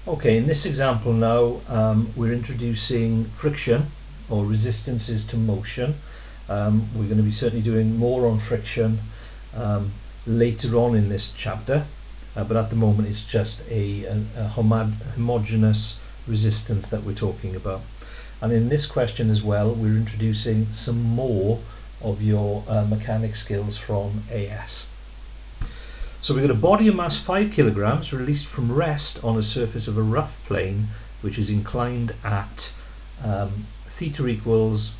Okay, in this example now, we're introducing friction or resistances to motion. We're going to be certainly doing more on friction later on in this chapter, but at the moment it's just a homogeneous resistance that we're talking about. And in this question as well, we're introducing some more of your mechanics skills from AS. So we've got a body of mass 5 kilograms released from rest on a surface of a rough plane which is inclined at theta equals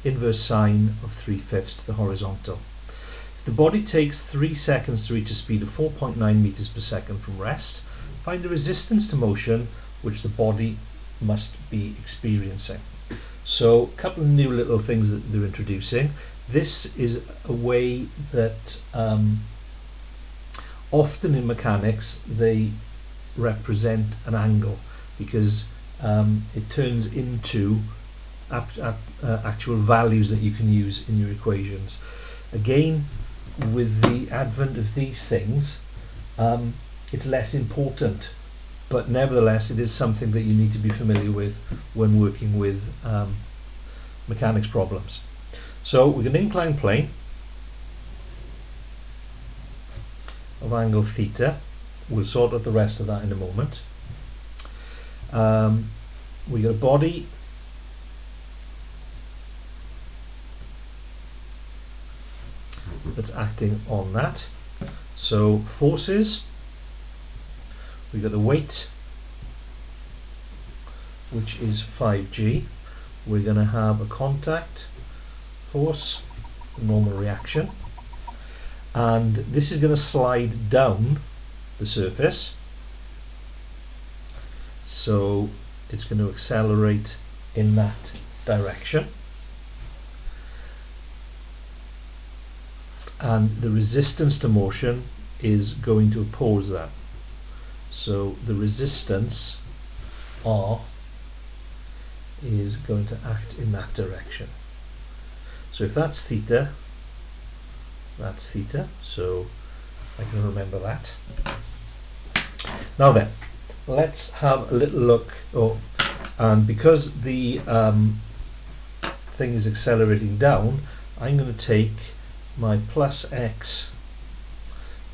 inverse sine of 3/5 to the horizontal. If the body takes 3 seconds to reach a speed of 4.9 meters per second from rest, find the resistance to motion which the body must be experiencing. So a couple of new little things that they're introducing. This is a way that often in mechanics they represent an angle because it turns into actual values that you can use in your equations. Again, with the advent of these things, it's less important, but nevertheless it is something that you need to be familiar with when working with mechanics problems. So we've got an inclined plane of angle theta. We'll sort out the rest of that in a moment. We got a body that's acting on that. So forces, we got the weight, which is 5g. We're going to have a contact force, normal reaction, and this is going to slide down the surface, so it's going to accelerate in that direction, and the resistance to motion is going to oppose that. So the resistance R is going to act in that direction. So if that's theta, that's theta, so I can remember that. Now then, let's have a little look. And because the thing is accelerating down, I'm going to take my plus x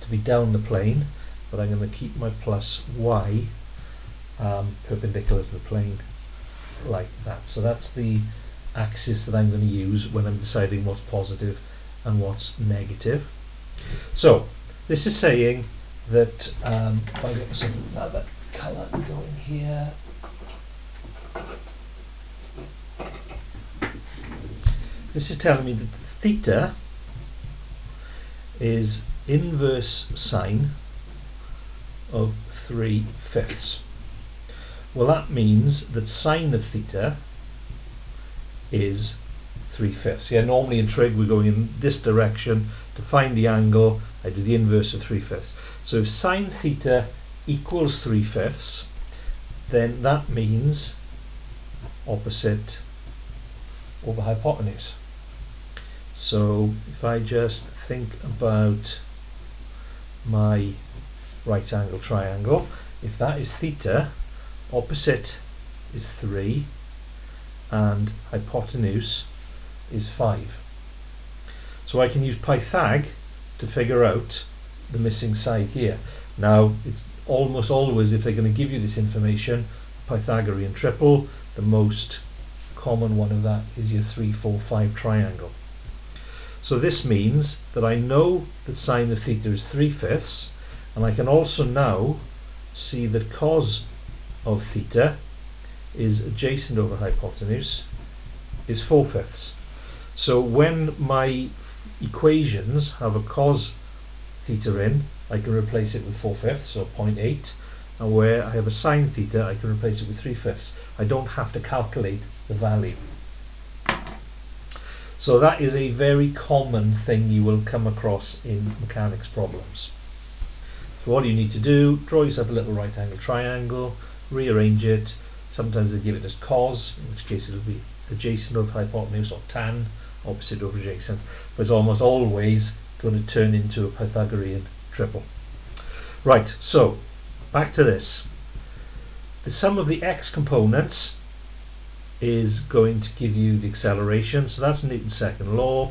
to be down the plane, but I'm going to keep my plus y perpendicular to the plane like that. So that's the axis that I'm going to use when I'm deciding what's positive and what's negative. So this is saying that if I get some other colour going here, this is telling me that theta is inverse sine of 3/5. Well, that means that sine of theta is 3/5. Yeah, normally in trig we're going in this direction. To find the angle, I do the inverse of 3/5. So if sine theta equals 3/5, then that means opposite over hypotenuse. So if I just think about my right angle triangle, if that is theta, opposite is 3 and hypotenuse is 5. So I can use Pythag to figure out the missing side here. Now it's almost always, if they're going to give you this information, Pythagorean triple. The most common one of that is your 3, 4, 5 triangle. So this means that I know that sine of theta is 3/5, and I can also now see that cos of theta is adjacent over hypotenuse is 4/5. So when my equations have a cos theta in, I can replace it with 4/5, so 0.8, and where I have a sine theta, I can replace it with 3/5. I don't have to calculate the value. So that is a very common thing you will come across in mechanics problems. So what you need to do, draw yourself a little right angle triangle, rearrange it. Sometimes they give it as cos, in which case it'll be adjacent over hypotenuse, or tan, opposite over adjacent, but it's almost always going to turn into a Pythagorean triple. Right, so back to this. the sum of the x components is going to give you the acceleration, so that's Newton's second law.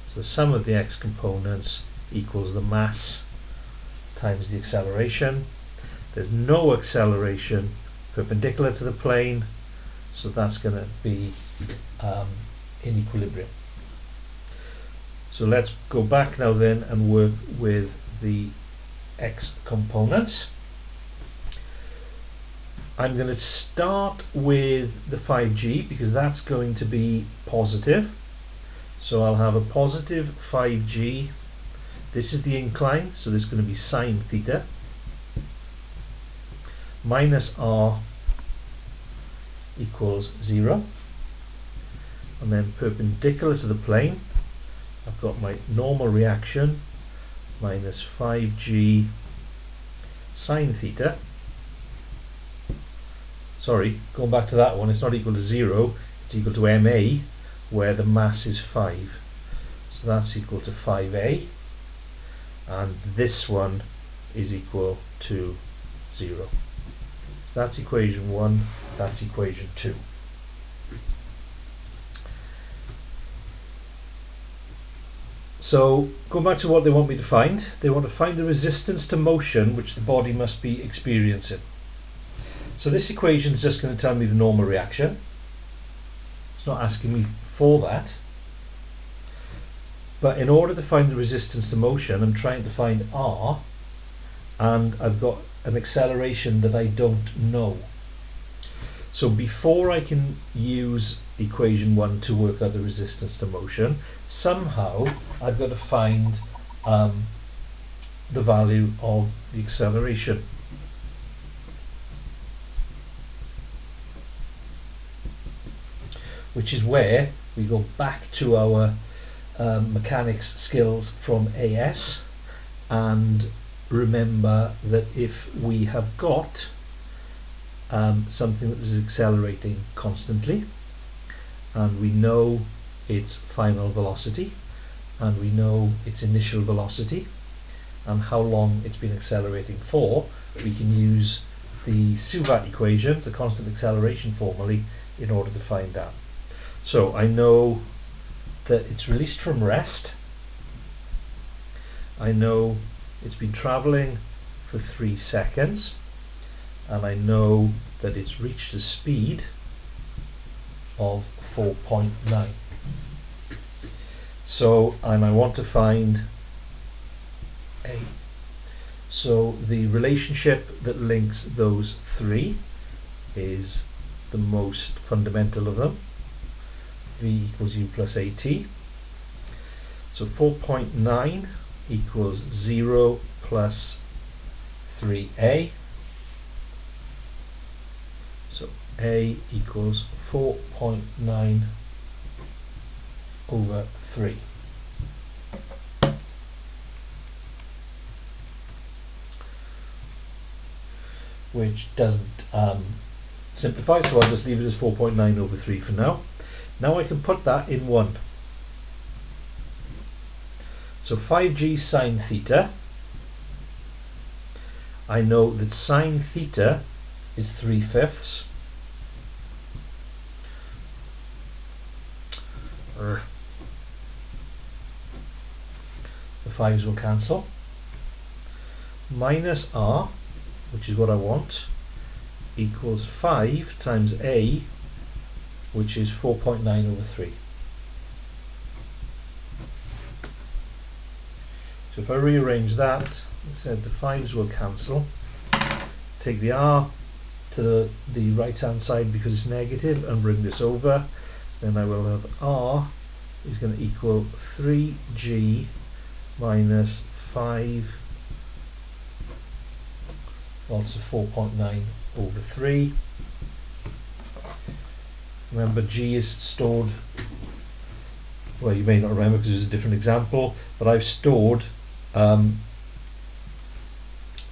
So the sum of the x components equals the mass times the acceleration. There's no acceleration perpendicular to the plane, so that's going to be in equilibrium. So let's go back now then and work with the x components. I'm going to start with the 5g because that's going to be positive. So I'll have a positive 5g. This is the incline, so this is going to be sine theta minus r equals 0. And then perpendicular to the plane, I've got my normal reaction minus 5g sine theta. Sorry, going back to that one, it's not equal to 0, it's equal to ma, where the mass is 5. So that's equal to 5a, and this one is equal to 0. So that's equation 1, that's equation 2. So, going back to what they want me to find, they want to find the resistance to motion which the body must be experiencing. So this equation is just going to tell me the normal reaction. It's not asking me for that. But in order to find the resistance to motion, I'm trying to find r, and I've got an acceleration that I don't know. So before I can use equation 1 to work out the resistance to motion, somehow I've got to find the value of the acceleration. Which is where we go back to our mechanics skills from AS and remember that if we have got something that is accelerating constantly, and we know its final velocity, and we know its initial velocity, and how long it's been accelerating for, we can use the Suvat equations, the constant acceleration formulae, in order to find that. So I know that it's released from rest. I know it's been traveling for 3 seconds, and I know that it's reached a speed of 4.9. So, and I want to find A. So the relationship that links those three is the most fundamental of them. V equals U plus AT. So 4.9 equals 0 plus 3A. So A equals 4.9 over 3. Which doesn't simplify, so I'll just leave it as 4.9 over 3 for now. Now I can put that in 1. So 5g sine theta, I know that sine theta is 3/5. The 5's will cancel. Minus r, which is what I want, equals 5 times A, which is 4.9 over 3. So if I rearrange that, I said the 5's will cancel. Take the r to the right hand side because it's negative and bring this over. Then I will have r is going to equal 3g minus 5 lots of 4.9 over 3. Remember, g is stored, well, you may not remember because it's a different example, but I've stored the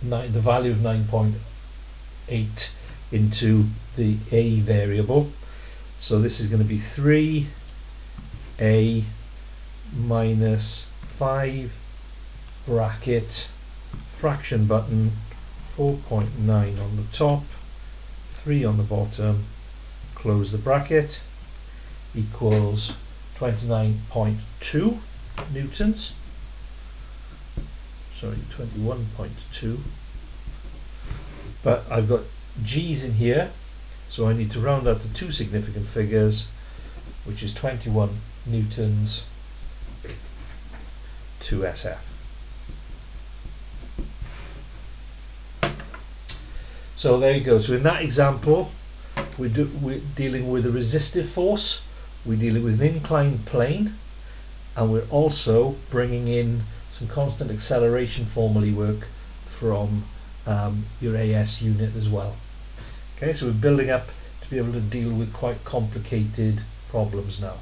value of 9.8 into the a variable. So this is going to be 3a minus 5 bracket fraction button 4.9 on the top, 3 on the bottom, close the bracket, equals 29.2 newtons. Sorry, 21.2. But I've got G's in here, so I need to round out to two significant figures, which is 21 newtons to SF. So there you go. So in that example, we're dealing with a resistive force, we're dealing with an inclined plane, and we're also bringing in some constant acceleration formulae work from your AS unit as well. Okay, so we're building up to be able to deal with quite complicated problems now.